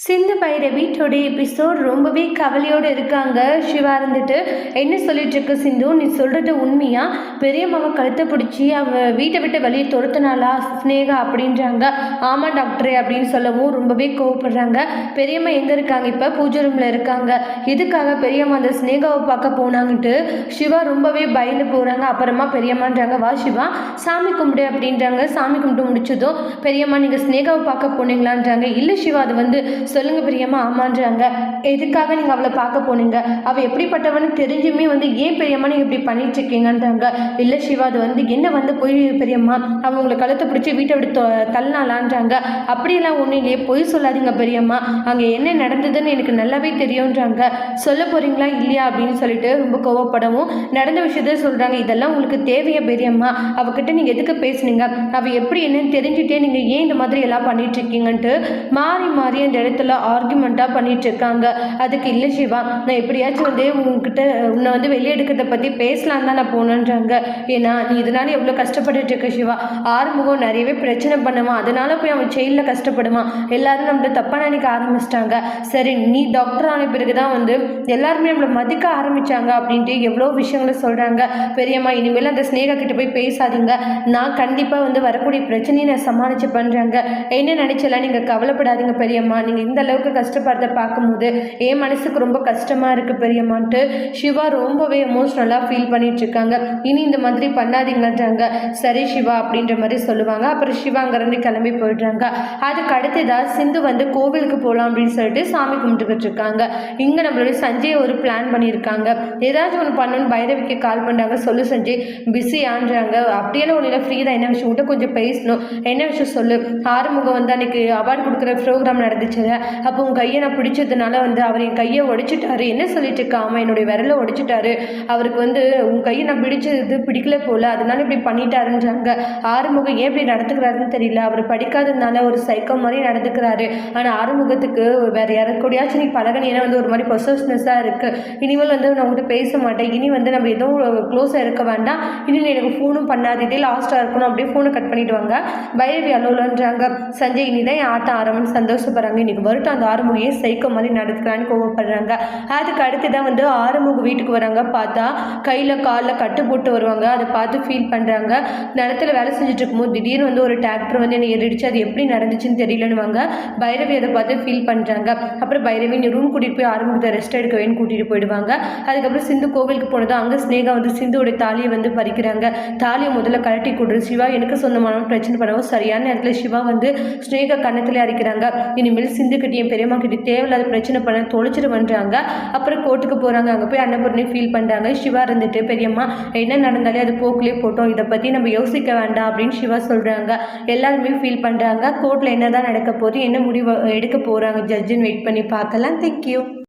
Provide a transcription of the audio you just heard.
Sindhu Bhairavi today episode ரொம்பவே கவலையோடு இருக்காங்க. சிவா இருந்துட்டு என்ன சொல்லிட்டு இருக்கு, சிந்து நீ சொல்றது உண்மையா? பெரியம்மாவை கழுத்தை பிடிச்சி வீட்டை விட்டு வெளியே துரத்துனாலா ஸ்னேகா அப்படின்றாங்க. ஆமாம் டாக்டரே அப்படின்னு சொல்லவும் ரொம்பவே கோவப்படுறாங்க. பெரியம்மா எங்கே இருக்காங்க? இப்போ பூஜை ரூமில் இருக்காங்க. எதுக்காக பெரியம்மா அந்த ஸ்னேகாவை பார்க்க போனாங்கன்ட்டு சிவா ரொம்பவே பயந்து போகிறாங்க. அப்புறமா பெரியம்மான்றாங்க, வா சிவா சாமி கும்பிடு அப்படின்றாங்க. சாமி கும்பிட்டு முடிச்சதும் பெரியம்மா நீங்கள் ஸ்னேகாவை பார்க்க போனீங்களான்றாங்க. இல்லை சிவா அது வந்து சொல்லுங்க பெரியம்மா. ஆமான்றாங்க. எதுக்காக நீங்கள் அவளை பார்க்க போனீங்க? அவள் எப்படிப்பட்டவன்னு தெரிஞ்சுமே வந்து ஏன் பெரியம்மா நீங்கள் இப்படி பண்ணிட்டு இருக்கீங்கன்றாங்க. இல்லை சிவா அது வந்து என்ன வந்து போய் பெரியம்மா அவள் உங்களை கழுத்தை பிடிச்சி வீட்டை விட்டு தள்ளினாலான்றாங்க. அப்படியெல்லாம் ஒன்றும் இல்லையே, பொய் சொல்லாதீங்க பெரியம்மா, அங்கே என்ன நடந்ததுன்னு எனக்கு நல்லாவே தெரியும்ன்றாங்க. சொல்ல போறீங்களா இல்லையா அப்படின்னு சொல்லிட்டு ரொம்ப கோவப்படவும் நடந்த விஷயத்த சொல்கிறாங்க. இதெல்லாம் உங்களுக்கு தேவையா பெரியம்மா? அவகிட்ட நீங்கள் எதுக்கு பேசுனீங்க? அவள் எப்படி என்னன்னு தெரிஞ்சுட்டே நீங்கள் ஏன் இந்த மாதிரி எல்லாம் பண்ணிட்டு இருக்கீங்கன்ட்டு மாறி மாறி அந்த இடத்துல ஆர்குமெண்ட்டாக பண்ணிட்டு இருக்காங்க. அதுக்கு இல்லை சிவா, நான் எப்படியாச்சும் வந்து உங்ககிட்ட உன்னை வந்து வெளியெடுக்கிறத பற்றி பேசலாம் தான் நான் போனேன்றாங்க. ஏன்னா நீ இதனால எவ்வளோ கஷ்டப்பட்டுட்டு இருக்க சிவா. ஆறுமுகம் நிறையவே பிரச்சனை பண்ணுவான், அதனால போய் அவன் ஜெயிலில் கஷ்டப்படுவான். எல்லாரும் நம்மளை தப்பாக நினைக்க ஆரம்பிச்சிட்டாங்க. சரி நீ டாக்டர் ஆன பிறகு தான் வந்து எல்லாருமே நம்மளை மதிக்க ஆரம்பித்தாங்க அப்படின்ட்டு எவ்வளோ விஷயங்களை சொல்கிறாங்க. பெரியம்மா இனிமேல் அந்த ஸ்னேகா கிட்ட போய் பேசாதீங்க, நான் கண்டிப்பாக வந்து வரக்கூடிய பிரச்சனையை நான் சமாளித்து பண்ணுறாங்க. என்ன நினைச்சலாம் நீங்கள் கவலைப்படாதீங்க பெரியம்மா, நீங்கள் இந்த அளவுக்கு கஷ்டப்படுறத பார்க்கும்போது என் மனசுக்கு ரொம்ப கஷ்டமாக இருக்குது பெரியம்மான்ட்டு சிவா ரொம்பவே எமோஷ்னலாக ஃபீல் பண்ணிட்டு இருக்காங்க. இனி இந்த மாதிரி பண்ணாதீங்கன்றாங்க. சரி சிவா அப்படின்ற மாதிரி சொல்லுவாங்க. அப்புறம் சிவா அங்கேருந்து கிளம்பி போயிடுறாங்க. அதுக்கு அடுத்ததாக சிந்து வந்து கோவிலுக்கு போகலாம் அப்படின்னு சொல்லிட்டு சாமி கும்பிட்டுக்கிட்டு இருக்காங்க. இங்கே நம்மளுடைய சஞ்சய் ஒரு பிளான் பண்ணியிருக்காங்க. ஏதாச்சும் ஒன்று பண்ணணும்னு பைரவிக்கு கால் பண்ணுறாங்க. சொல்லு சஞ்சய், பிஸி ஆன்றாங்க. அப்படியெல்லாம் ஒன்று இல்லை, ஃப்ரீ தான். என்ன விஷயம் கூட கொஞ்சம் பேசணும். என்ன விஷயம் சொல்லு. ஆறுமுகம் வந்து அன்னைக்கு அவார்டு கொடுக்குற ப்ரோக்ராம் நடந்துச்சு, அப்போ உன் கையை நான் பிடிச்சதுனால வந்து அவர் என் கையை உடைச்சிட்டாரு. என்ன சொல்லிட்டு இருக்கா? அவன் என்னுடைய விரலை உடைச்சிட்டாரு. அவருக்கு வந்து உன் கையை நான் பிடிச்சது பிடிக்கல போல, அதனால இப்படி பண்ணிட்டாருன்றாங்க. ஆறுமுகம் ஏன் இப்படி நடந்துக்கிறாருன்னு தெரியல. அவர் படிக்காததுனால ஒரு சைக்கோ மாதிரி நடந்துக்கிறாரு. ஆனால் ஆறுமுகத்துக்கு வேற யாருக்கூடயாச்சும் நீ பழகனி, ஏன்னா வந்து ஒரு மாதிரி பொசஸ்னஸாக இருக்குது. இனிமேல் வந்து நான் உங்கள்கிட்ட பேச மாட்டேன். இனி வந்து நம்ம எதுவும் க்ளோஸாக இருக்க வேண்டாம். இனி எனக்கு ஃபோனும் பண்ணாது, இதே லாஸ்ட்டாக இருக்கணும். அப்படியே ஃபோனை கட் பண்ணிவிடுவாங்க. பைரவி அலோலன்றாங்க. சஞ்சய் இனி தான் என் ஆட்டம் ஆரம்பம்னு சந்தோஷப்படுறாங்க. இன்னைக்கு வருட்டும் அந்த ஆறுமுகையே சைக்கோ மாதிரி நடத்துக்கிறான்னு கோவப்படுறாங்க. அதுக்கு அடுத்து தான் வந்து ஆறுமுக வீட்டுக்கு வராங்க. பார்த்தா கையில் காலில் கட்டு போட்டு வருவாங்க. அதை பார்த்து ஃபீல் பண்ணுறாங்க. நிலத்தில் வேலை செஞ்சுட்டு இருக்கும்போது திடீர்னு வந்து ஒரு டிராக்டர் வந்து என்னை எரிடிச்சு, அது எப்படி நடந்துச்சுன்னு தெரியலன்னுவாங்க. பைரவி அதை பார்த்து ஃபீல் பண்ணுறாங்க. அப்புறம் பைரவி நீ ரூம் கூட்டிகிட்டு போய் ஆறுமுகத்தை ரெஸ்ட் எடுக்க வேணும்னு கூட்டிகிட்டு போயிடுவாங்க. அதுக்கப்புறம் சிந்து கோவிலுக்கு போனதும் அங்கே ஸ்னேகா வந்து சிந்துவோட தாலியை வந்து பறிக்கிறாங்க. தாலியை முதல்ல கழட்டி கொடுத்து சிவா எனக்கு சொந்தமான பிரச்சனை பண்ணவும் சரியான நேரத்தில் சிவா வந்து ஸ்னேகா கன்னத்தில் அடிக்கிறாங்க. இனிமேல் சிந்துக்கிட்டே பெரியம்மா கிட்டே தேவையில்லாத பிரச்சனை பண்ண தொலைச்சிட்டு பண்ணுறாங்க. அப்புறம் கோர்ட்டுக்கு போகிறாங்க. அங்கே போய் அன்னபூர்ணி ஃபீல் பண்ணுறாங்க. சிவா இருந்துட்டு பெரியம்மா என்ன நடந்தாலே அது போக்கிலே போட்டோம், இதை பற்றி நம்ம யோசிக்க வேண்டாம் அப்படின்னு சிவா சொல்கிறாங்க. எல்லாருமே ஃபீல் பண்ணுறாங்க. கோர்ட்டில் என்ன தான் நடக்க போகுது, என்ன முடிவு எடுக்க போகிறாங்க ஜட்ஜுன்னு வெயிட் பண்ணி பார்க்கலாம். தேங்க்யூ.